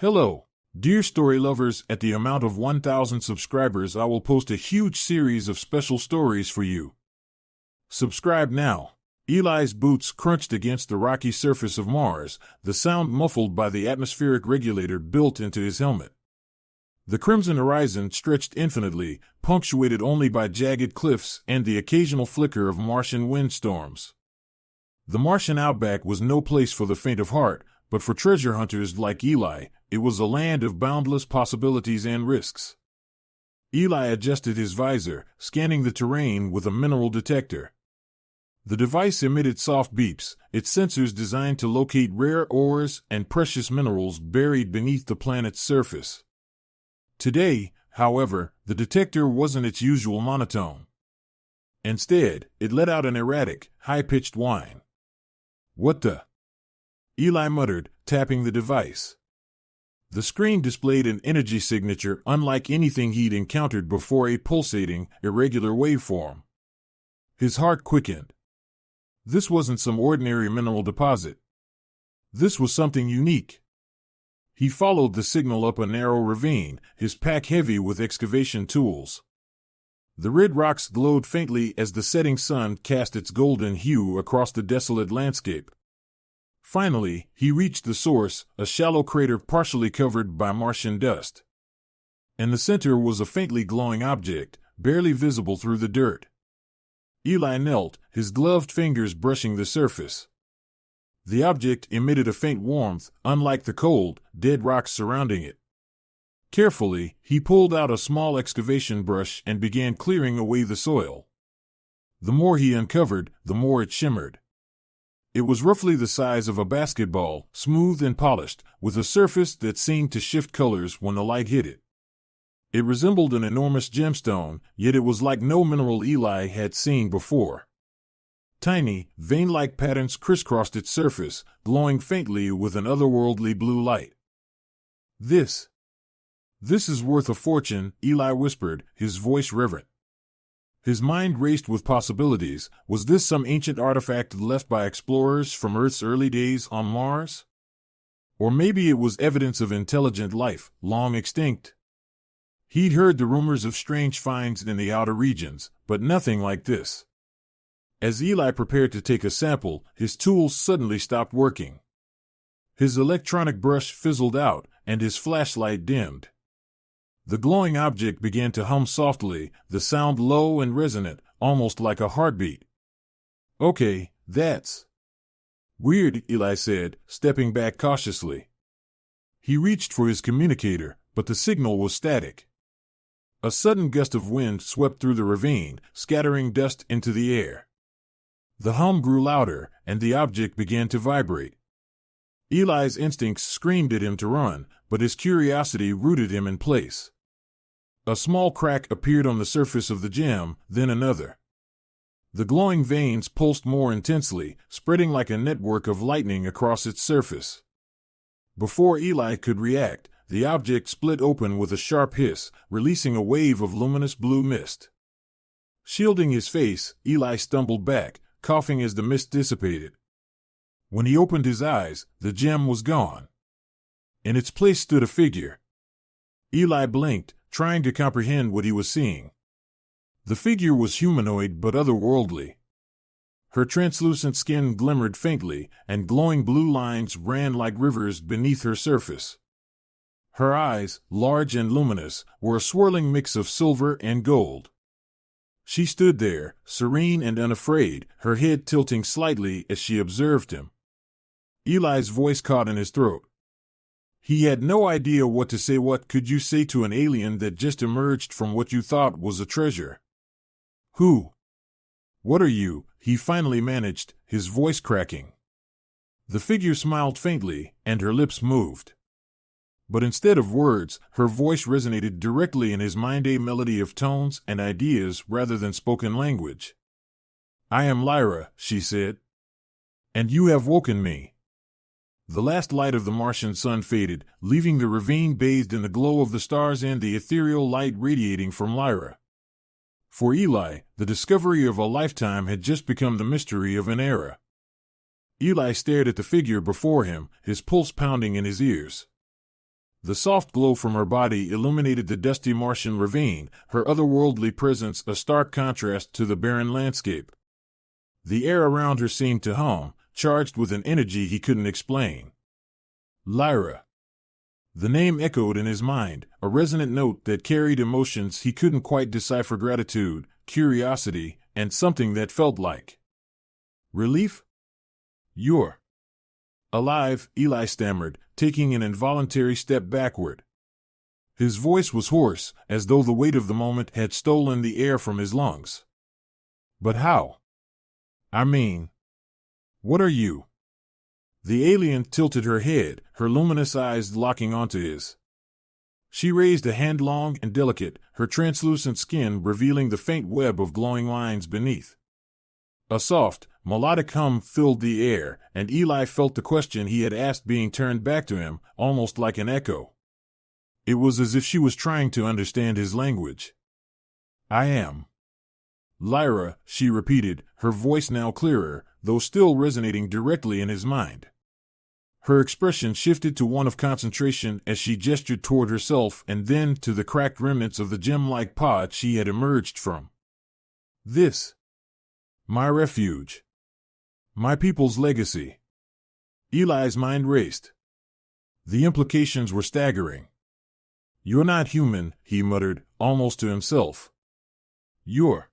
Hello, dear story lovers. At the amount of 1,000 subscribers, I will post a huge series of special stories for you. Subscribe now. Eli's boots crunched against the rocky surface of Mars, the sound muffled by the atmospheric regulator built into his helmet. The crimson horizon stretched infinitely, punctuated only by jagged cliffs and the occasional flicker of Martian windstorms. The Martian outback was no place for the faint of heart, but for treasure hunters like Eli, it was a land of boundless possibilities and risks. Eli adjusted his visor, scanning the terrain with a mineral detector. The device emitted soft beeps, its sensors designed to locate rare ores and precious minerals buried beneath the planet's surface. Today, however, the detector wasn't its usual monotone. Instead, it let out an erratic, high-pitched whine. "What the?" Eli muttered, tapping the device. The screen displayed an energy signature unlike anything he'd encountered before, a pulsating, irregular waveform. His heart quickened. This wasn't some ordinary mineral deposit. This was something unique. He followed the signal up a narrow ravine, his pack heavy with excavation tools. The red rocks glowed faintly as the setting sun cast its golden hue across the desolate landscape. Finally, he reached the source, a shallow crater partially covered by Martian dust. In the center was a faintly glowing object, barely visible through the dirt. Eli knelt, his gloved fingers brushing the surface. The object emitted a faint warmth, unlike the cold, dead rocks surrounding it. Carefully, he pulled out a small excavation brush and began clearing away the soil. The more he uncovered, the more it shimmered. It was roughly the size of a basketball, smooth and polished, with a surface that seemed to shift colors when the light hit it. It resembled an enormous gemstone, yet it was like no mineral Eli had seen before. Tiny, vein-like patterns crisscrossed its surface, glowing faintly with an otherworldly blue light. This is worth a fortune," Eli whispered, his voice reverent. His mind raced with possibilities. Was this some ancient artifact left by explorers from Earth's early days on Mars? Or maybe it was evidence of intelligent life, long extinct. He'd heard the rumors of strange finds in the outer regions, but nothing like this. As Eli prepared to take a sample, his tools suddenly stopped working. His electronic brush fizzled out, and his flashlight dimmed. The glowing object began to hum softly, the sound low and resonant, almost like a heartbeat. "Okay, that's weird," Eli said, stepping back cautiously. He reached for his communicator, but the signal was static. A sudden gust of wind swept through the ravine, scattering dust into the air. The hum grew louder, and the object began to vibrate. Eli's instincts screamed at him to run, but his curiosity rooted him in place. A small crack appeared on the surface of the gem, then another. The glowing veins pulsed more intensely, spreading like a network of lightning across its surface. Before Eli could react, the object split open with a sharp hiss, releasing a wave of luminous blue mist. Shielding his face, Eli stumbled back, coughing as the mist dissipated. When he opened his eyes, the gem was gone. In its place stood a figure. Eli blinked, trying to comprehend what he was seeing. The figure was humanoid but otherworldly. Her translucent skin glimmered faintly, and glowing blue lines ran like rivers beneath her surface. Her eyes, large and luminous, were a swirling mix of silver and gold. She stood there, serene and unafraid, her head tilting slightly as she observed him. Eli's voice caught in his throat. He had no idea what to say. What could you say to an alien that just emerged from what you thought was a treasure? "Who? What are you?" he finally managed, his voice cracking. The figure smiled faintly, and her lips moved. But instead of words, her voice resonated directly in his mind, a melody of tones and ideas rather than spoken language. "I am Lyra," she said. "And you have woken me." The last light of the Martian sun faded, leaving the ravine bathed in the glow of the stars and the ethereal light radiating from Lyra. For Eli, the discovery of a lifetime had just become the mystery of an era. Eli stared at the figure before him, his pulse pounding in his ears. The soft glow from her body illuminated the dusty Martian ravine, her otherworldly presence a stark contrast to the barren landscape. The air around her seemed to hum, charged with an energy he couldn't explain. Lyra. The name echoed in his mind, a resonant note that carried emotions he couldn't quite decipher: gratitude, curiosity, and something that felt like relief. You're alive, Eli stammered, taking an involuntary step backward. His voice was hoarse, as though the weight of the moment had stolen the air from his lungs. But how? I mean, what are you? The alien tilted her head, her luminous eyes locking onto his. She raised a hand, long and delicate, her translucent skin revealing the faint web of glowing lines beneath. A soft, melodic hum filled the air, and Eli felt the question he had asked being turned back to him, almost like an echo. It was as if she was trying to understand his language. I am Lyra, she repeated, her voice now clearer, though still resonating directly in his mind. Her expression shifted to one of concentration as she gestured toward herself and then to the cracked remnants of the gem-like pod she had emerged from. This. My refuge. My people's legacy. Eli's mind raced. The implications were staggering. You're not human, he muttered, almost to himself. You're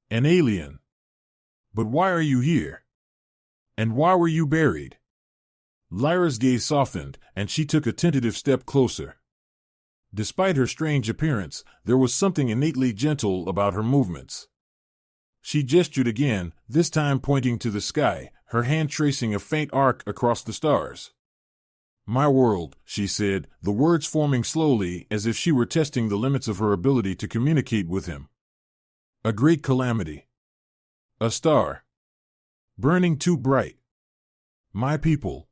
an alien. But why are you here? And why were you buried? Lyra's gaze softened, and she took a tentative step closer. Despite her strange appearance, there was something innately gentle about her movements. She gestured again, this time pointing to the sky, her hand tracing a faint arc across the stars. My world, she said, the words forming slowly as if she were testing the limits of her ability to communicate with him. A great calamity. A star. Burning too bright. My people.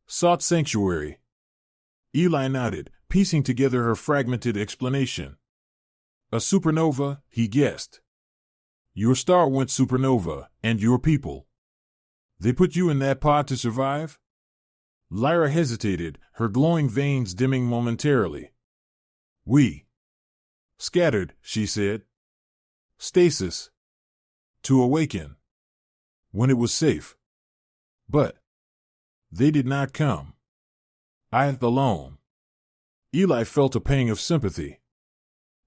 Sought sanctuary. Eli nodded, piecing together her fragmented explanation. A supernova, he guessed. Your star went supernova, and your people. They put you in that pod to survive? Lyra hesitated, her glowing veins dimming momentarily. We scattered, she said. Stasis. To awaken. When it was safe. But they did not come. I alone. Eli felt a pang of sympathy.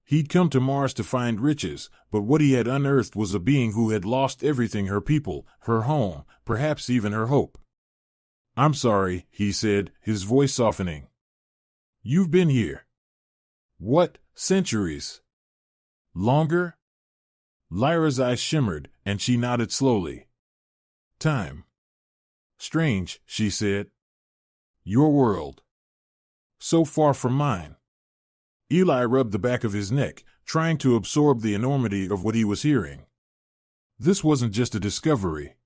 He'd come to Mars to find riches, but what he had unearthed was a being who had lost everything: her people, her home, perhaps even her hope. I'm sorry, he said, his voice softening. You've been here. What, centuries? Longer? Lyra's eyes shimmered, and she nodded slowly. Time. Strange, she said. Your world. So far from mine. Eli rubbed the back of his neck, trying to absorb the enormity of what he was hearing. This wasn't just a discovery.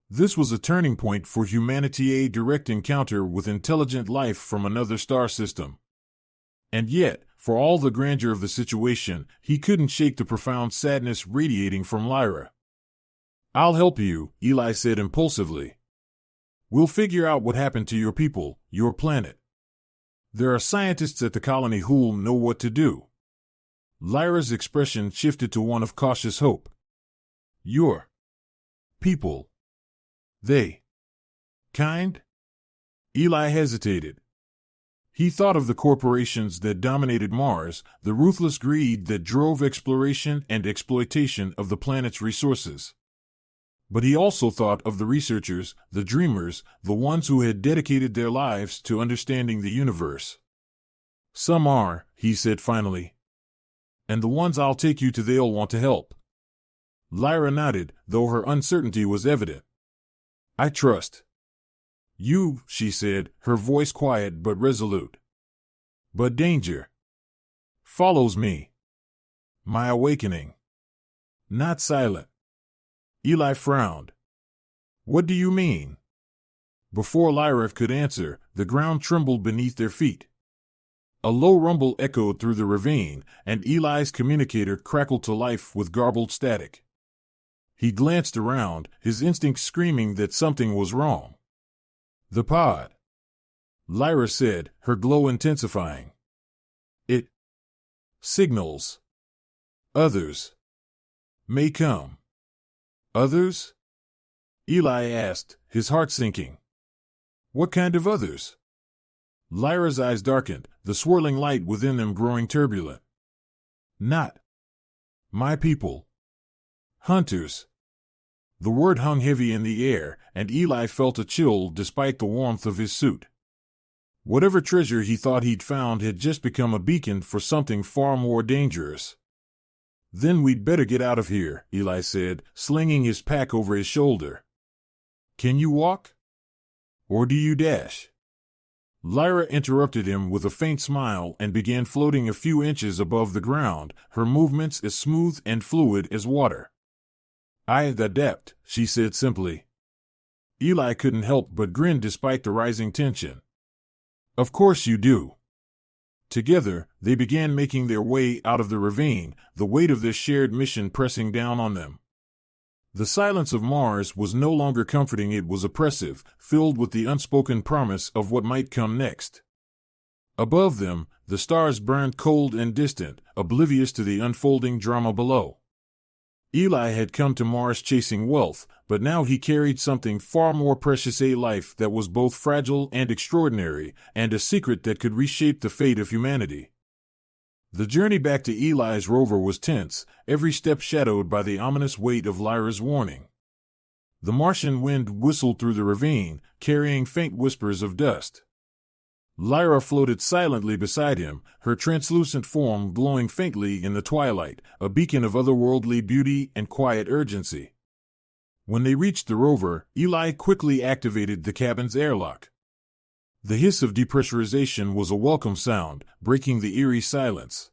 This was a turning point for humanity, a direct encounter with intelligent life from another star system. And yet, for all the grandeur of the situation, he couldn't shake the profound sadness radiating from Lyra. I'll help you, Eli said impulsively. We'll figure out what happened to your people, your planet. There are scientists at the colony who'll know what to do. Lyra's expression shifted to one of cautious hope. Your people. They. Kind? Eli hesitated. He thought of the corporations that dominated Mars, the ruthless greed that drove exploration and exploitation of the planet's resources. But he also thought of the researchers, the dreamers, the ones who had dedicated their lives to understanding the universe. Some are, he said finally. And the ones I'll take you to, they'll want to help. Lyra nodded, though her uncertainty was evident. I trust you, she said, her voice quiet but resolute. But danger follows me. My awakening. Not silent. Eli frowned. What do you mean? Before Lyra could answer, the ground trembled beneath their feet. A low rumble echoed through the ravine, and Eli's communicator crackled to life with garbled static. He glanced around, his instincts screaming that something was wrong. The pod. Lyra said, her glow intensifying. It signals others may come. Others? Eli asked, his heart sinking. What kind of others? Lyra's eyes darkened, the swirling light within them growing turbulent. Not my people. Hunters. The word hung heavy in the air, and Eli felt a chill despite the warmth of his suit. Whatever treasure he thought he'd found had just become a beacon for something far more dangerous. Then we'd better get out of here, Eli said, slinging his pack over his shoulder. Can you walk? Or do you dash? Lyra interrupted him with a faint smile and began floating a few inches above the ground, her movements as smooth and fluid as water. I adapt, she said simply. Eli couldn't help but grin despite the rising tension. Of course you do. Together, they began making their way out of the ravine, the weight of this shared mission pressing down on them. The silence of Mars was no longer comforting, it was oppressive, filled with the unspoken promise of what might come next. Above them, the stars burned cold and distant, oblivious to the unfolding drama below. Eli had come to Mars chasing wealth, but now he carried something far more precious, a life that was both fragile and extraordinary, and a secret that could reshape the fate of humanity. The journey back to Eli's rover was tense, every step shadowed by the ominous weight of Lyra's warning. The Martian wind whistled through the ravine, carrying faint whispers of dust. Lyra floated silently beside him, her translucent form glowing faintly in the twilight, a beacon of otherworldly beauty and quiet urgency. When they reached the rover, Eli quickly activated the cabin's airlock. The hiss of depressurization was a welcome sound, breaking the eerie silence.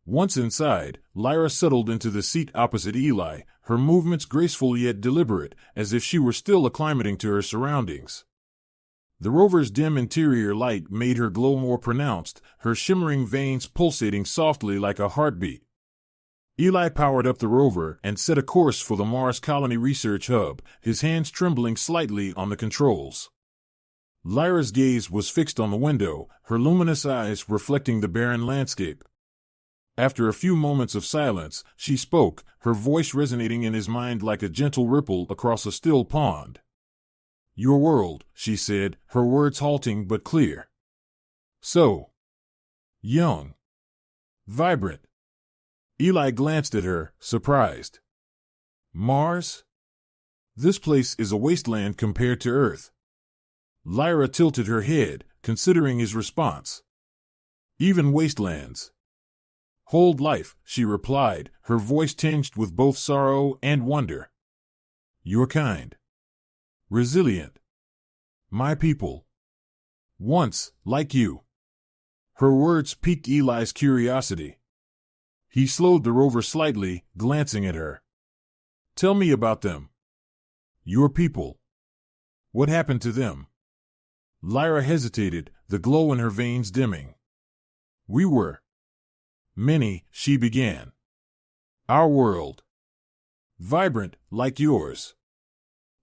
Once inside, Lyra settled into the seat opposite Eli, her movements graceful yet deliberate, as if she were still acclimating to her surroundings. The rover's dim interior light made her glow more pronounced, her shimmering veins pulsating softly like a heartbeat. Eli powered up the rover and set a course for the Mars Colony Research Hub, his hands trembling slightly on the controls. Lyra's gaze was fixed on the window, her luminous eyes reflecting the barren landscape. After a few moments of silence, she spoke, her voice resonating in his mind like a gentle ripple across a still pond. Your world, she said, her words halting but clear. So young. Vibrant. Eli glanced at her, surprised. Mars? This place is a wasteland compared to Earth. Lyra tilted her head, considering his response. Even wastelands hold life, she replied, her voice tinged with both sorrow and wonder. Your kind. Resilient. My people. Once, like you. Her words piqued Eli's curiosity. He slowed the rover slightly, glancing at her. Tell me about them. Your people. What happened to them? Lyra hesitated, the glow in her veins dimming. We were many, she began. Our world. Vibrant, like yours.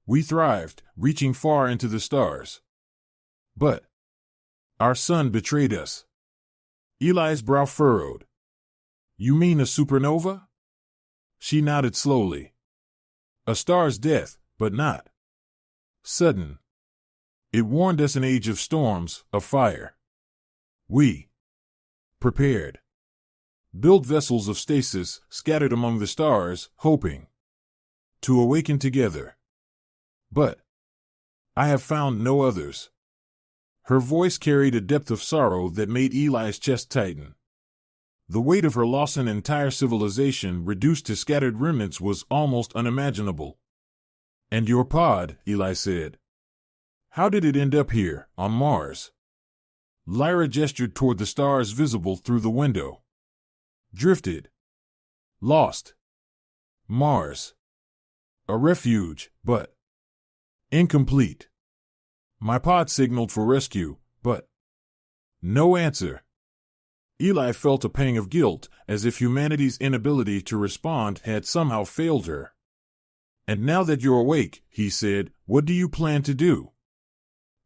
We thrived, reaching far into the stars. But our sun betrayed us. Eli's brow furrowed. You mean a supernova? She nodded slowly. A star's death, but not sudden. It warned us an age of storms, of fire. We prepared. Built vessels of stasis, scattered among the stars, hoping to awaken together. But I have found no others. Her voice carried a depth of sorrow that made Eli's chest tighten. The weight of her loss an entire civilization reduced to scattered remnants was almost unimaginable. And your pod, Eli said. How did it end up here, on Mars? Lyra gestured toward the stars visible through the window. Drifted. Lost. Mars. A refuge, but incomplete. My pod signaled for rescue, but no answer. Eli felt a pang of guilt, as if humanity's inability to respond had somehow failed her. And now that you're awake, he said, what do you plan to do?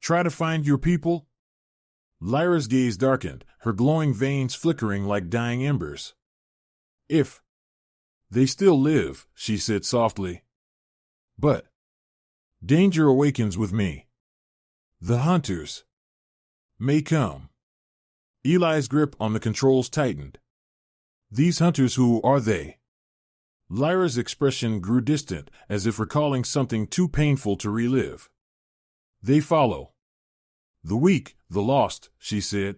Try to find your people? Lyra's gaze darkened, her glowing veins flickering like dying embers. If they still live, she said softly. But danger awakens with me. The hunters may come. Eli's grip on the controls tightened. These hunters, who are they? Lyra's expression grew distant, as if recalling something too painful to relive. They follow the weak, the lost, she said.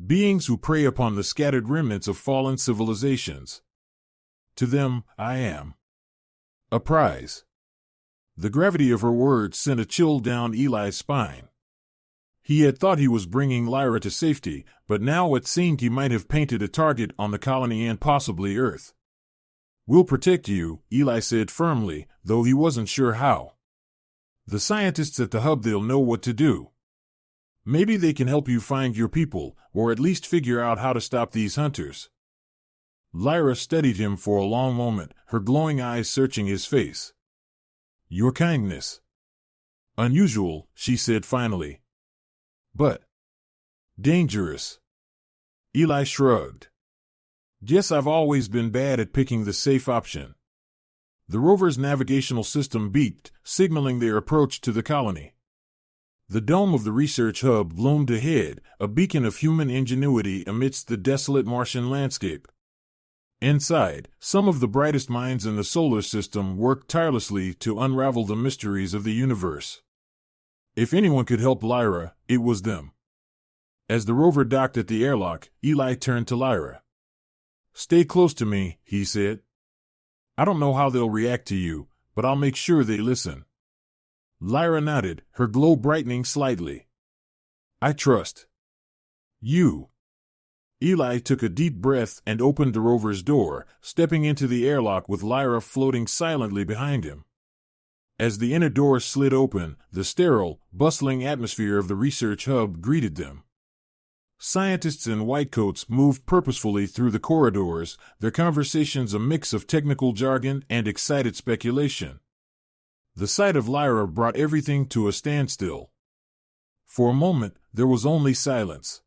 Beings who prey upon the scattered remnants of fallen civilizations. To them, I am a prize. The gravity of her words sent a chill down Eli's spine. He had thought he was bringing Lyra to safety, but now it seemed he might have painted a target on the colony and possibly Earth. We'll protect you, Eli said firmly, though he wasn't sure how. The scientists at the hub, they'll know what to do. Maybe they can help you find your people, or at least figure out how to stop these hunters. Lyra studied him for a long moment, her glowing eyes searching his face. Your kindness. Unusual, she said finally. But dangerous. Eli shrugged. Guess I've always been bad at picking the safe option. The rover's navigational system beeped, signaling their approach to the colony. The dome of the research hub loomed ahead, a beacon of human ingenuity amidst the desolate Martian landscape. Inside, some of the brightest minds in the solar system worked tirelessly to unravel the mysteries of the universe. If anyone could help Lyra, it was them. As the rover docked at the airlock, Eli turned to Lyra. Stay close to me, he said. I don't know how they'll react to you, but I'll make sure they listen. Lyra nodded, her glow brightening slightly. I trust you. Eli took a deep breath and opened the rover's door, stepping into the airlock with Lyra floating silently behind him. As the inner door slid open, the sterile, bustling atmosphere of the research hub greeted them. Scientists in white coats moved purposefully through the corridors, their conversations a mix of technical jargon and excited speculation. The sight of Lyra brought everything to a standstill. For a moment, there was only silence.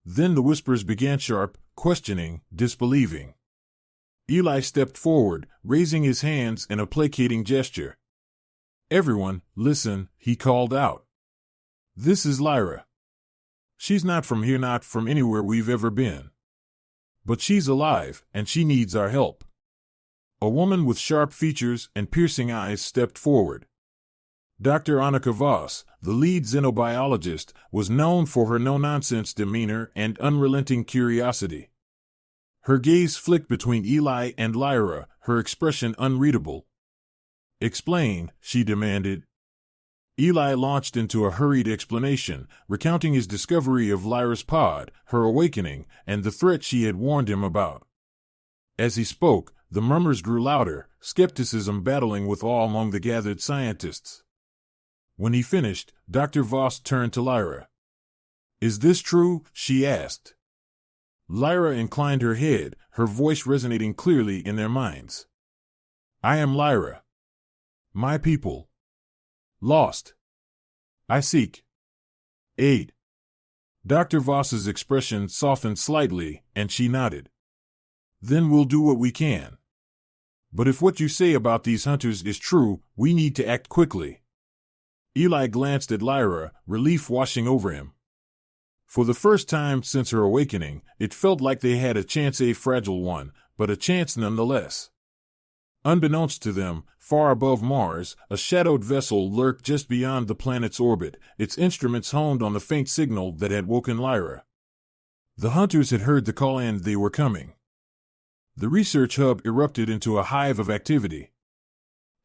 Then the whispers began, sharp, questioning, disbelieving. Eli stepped forward, raising his hands in a placating gesture. Everyone, listen, he called out. This is Lyra. She's not from here, not from anywhere we've ever been. But she's alive, and she needs our help. A woman with sharp features and piercing eyes stepped forward. Dr. Annika Voss, the lead xenobiologist, was known for her no-nonsense demeanor and unrelenting curiosity. Her gaze flicked between Eli and Lyra, her expression unreadable. Explain, she demanded. Eli launched into a hurried explanation, recounting his discovery of Lyra's pod, her awakening, and the threat she had warned him about. As he spoke, the murmurs grew louder, skepticism battling with awe among the gathered scientists. When he finished, Dr. Voss turned to Lyra. Is this true? She asked. Lyra inclined her head, her voice resonating clearly in their minds. I am Lyra. My people. Lost. I seek aid. Dr. Voss's expression softened slightly, and she nodded. Then we'll do what we can. But if what you say about these hunters is true, we need to act quickly. Eli glanced at Lyra, relief washing over him. For the first time since her awakening, it felt like they had a chance, a fragile one, but a chance nonetheless. Unbeknownst to them, far above Mars, a shadowed vessel lurked just beyond the planet's orbit, its instruments honed on the faint signal that had woken Lyra. The hunters had heard the call and they were coming. The research hub erupted into a hive of activity.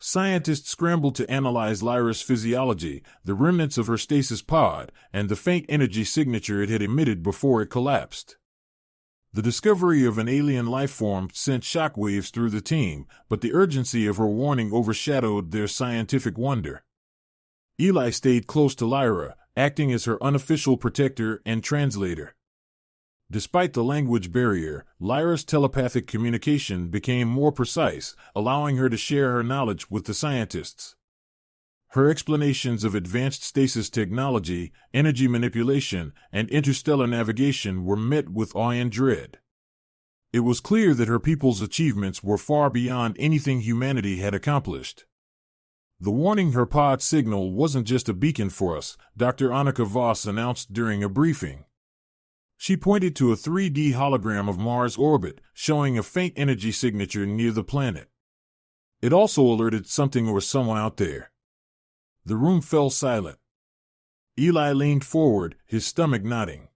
Scientists scrambled to analyze Lyra's physiology, the remnants of her stasis pod, and the faint energy signature it had emitted before it collapsed. The discovery of an alien life form sent shockwaves through the team, but the urgency of her warning overshadowed their scientific wonder. Eli stayed close to Lyra, acting as her unofficial protector and translator. Despite the language barrier, Lyra's telepathic communication became more precise, allowing her to share her knowledge with the scientists. Her explanations of advanced stasis technology, energy manipulation, and interstellar navigation were met with awe and dread. It was clear that her people's achievements were far beyond anything humanity had accomplished. The warning her pod signal wasn't just a beacon for us, Dr. Annika Voss announced during a briefing. She pointed to a 3D hologram of Mars' orbit, showing a faint energy signature near the planet. It also alerted something or someone out there. The room fell silent. Eli leaned forward, his stomach knotting.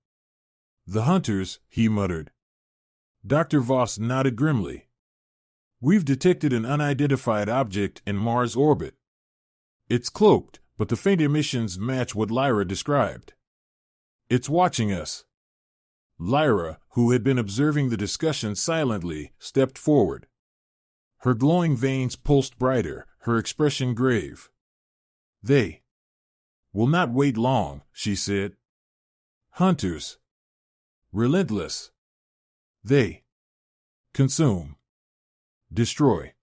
"The hunters," he muttered. Dr. Voss nodded grimly. "We've detected an unidentified object in Mars' orbit. It's cloaked, but the faint emissions match what Lyra described. It's watching us." Lyra, who had been observing the discussion silently, stepped forward. Her glowing veins pulsed brighter, her expression grave. "They will not wait long," she said. "Hunters. Relentless. They consume. Destroy."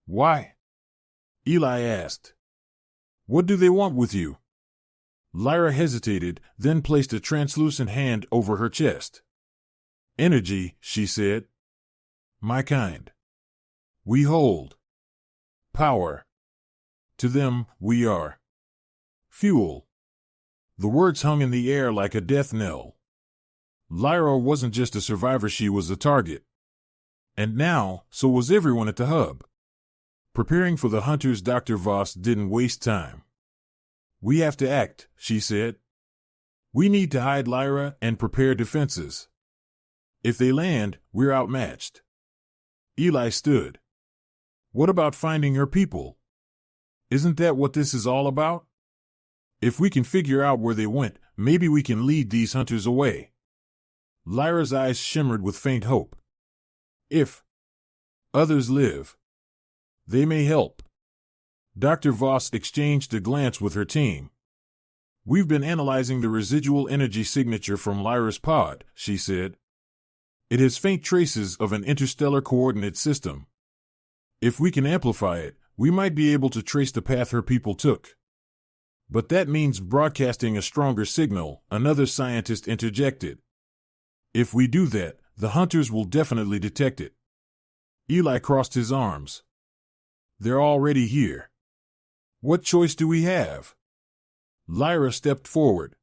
"Why?" Eli asked. "What do they want with you?" Lyra hesitated, then placed a translucent hand over her chest. "Energy," she said. "My kind. We hold power. To them, we are fuel." The words hung in the air like a death knell. Lyra wasn't just a survivor, she was a target. And now, so was everyone at the hub. Preparing for the hunters, Dr. Voss didn't waste time. "We have to act," she said. "We need to hide Lyra and prepare defenses. If they land, we're outmatched." Eli stood. "What about finding her people? Isn't that what this is all about? If we can figure out where they went, maybe we can lead these hunters away." Lyra's eyes shimmered with faint hope. "If others live, they may help." Dr. Voss exchanged a glance with her team. "We've been analyzing the residual energy signature from Lyra's pod," she said. "It has faint traces of an interstellar coordinate system. If we can amplify it, we might be able to trace the path her people took." "But that means broadcasting a stronger signal," another scientist interjected. "If we do that, the hunters will definitely detect it." Eli crossed his arms. "They're already here. What choice do we have?" Lyra stepped forward.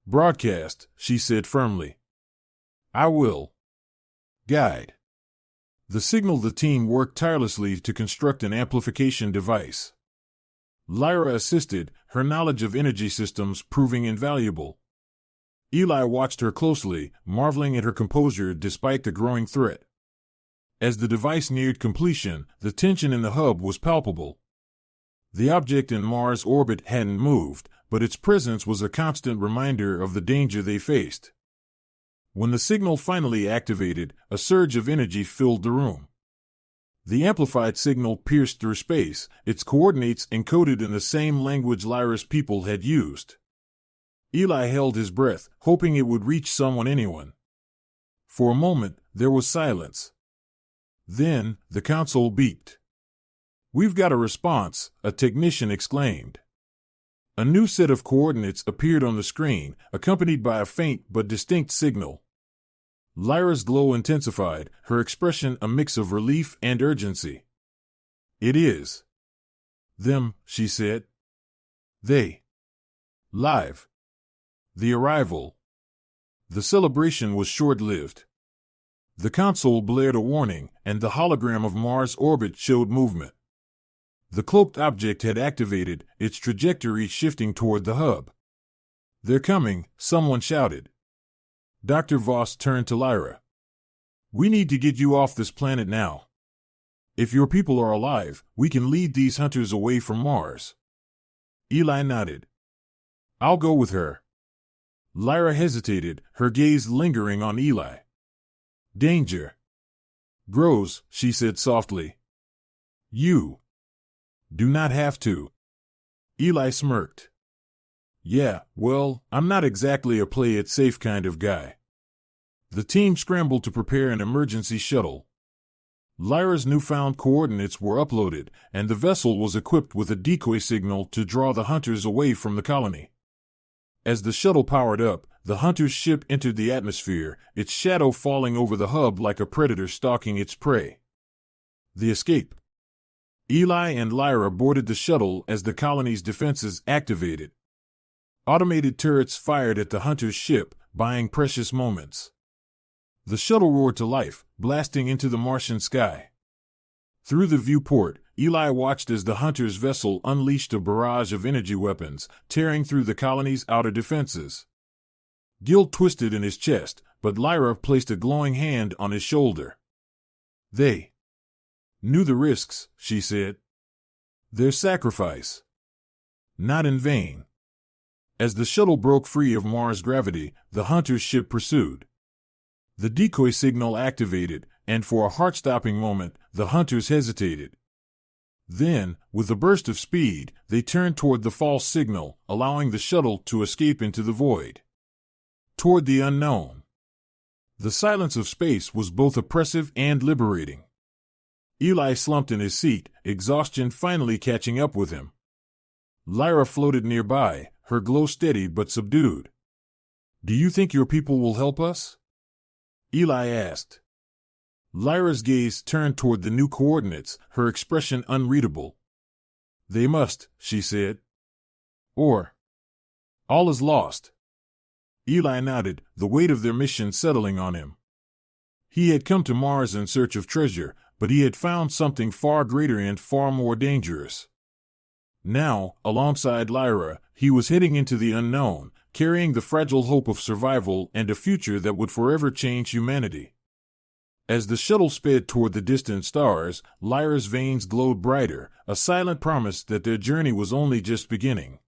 "Broadcast," she said firmly. "I will guide." The signal the team worked tirelessly to construct an amplification device. Lyra assisted, her knowledge of energy systems proving invaluable. Eli watched her closely, marveling at her composure despite the growing threat. As the device neared completion, the tension in the hub was palpable. The object in Mars' orbit hadn't moved, but its presence was a constant reminder of the danger they faced. When the signal finally activated, a surge of energy filled the room. The amplified signal pierced through space, its coordinates encoded in the same language Lyra's people had used. Eli held his breath, hoping it would reach anyone. For a moment, there was silence. Then, the console beeped. "We've got a response," a technician exclaimed. A new set of coordinates appeared on the screen, accompanied by a faint but distinct signal. Lyra's glow intensified, her expression a mix of relief and urgency. "It is them," she said. "They live. The arrival." The celebration was short-lived. The console blared a warning, and the hologram of Mars' orbit showed movement. The cloaked object had activated, its trajectory shifting toward the hub. "They're coming," someone shouted. Dr. Voss turned to Lyra. "We need to get you off this planet now. If your people are alive, we can lead these hunters away from Mars." Eli nodded. "I'll go with her." Lyra hesitated, her gaze lingering on Eli. "Danger grows," she said softly. "You do not have to." Eli smirked. "Yeah, well, I'm not exactly a play-it-safe kind of guy." The team scrambled to prepare an emergency shuttle. Lyra's newfound coordinates were uploaded, and the vessel was equipped with a decoy signal to draw the hunters away from the colony. As the shuttle powered up, the hunter's ship entered the atmosphere, its shadow falling over the hub like a predator stalking its prey. The escape. Eli and Lyra boarded the shuttle as the colony's defenses activated. Automated turrets fired at the hunter's ship, buying precious moments. The shuttle roared to life, blasting into the Martian sky. Through the viewport, Eli watched as the hunter's vessel unleashed a barrage of energy weapons, tearing through the colony's outer defenses. Guilt twisted in his chest, but Lyra placed a glowing hand on his shoulder. They knew the risks, she said. Their sacrifice. Not in vain. As the shuttle broke free of Mars' gravity, the hunter's ship pursued. The decoy signal activated, and for a heart-stopping moment, the hunters hesitated. Then, with a burst of speed, they turned toward the false signal, allowing the shuttle to escape into the void. Toward the unknown. The silence of space was both oppressive and liberating. Eli slumped in his seat, exhaustion finally catching up with him. Lyra floated nearby, her glow steady but subdued. "Do you think your people will help us?" Eli asked. Lyra's gaze turned toward the new coordinates, her expression unreadable. "They must," she said. "Or all is lost." Eli nodded, the weight of their mission settling on him. He had come to Mars in search of treasure, but he had found something far greater and far more dangerous. Now, alongside Lyra, he was heading into the unknown, carrying the fragile hope of survival and a future that would forever change humanity. As the shuttle sped toward the distant stars, Lyra's veins glowed brighter, a silent promise that their journey was only just beginning.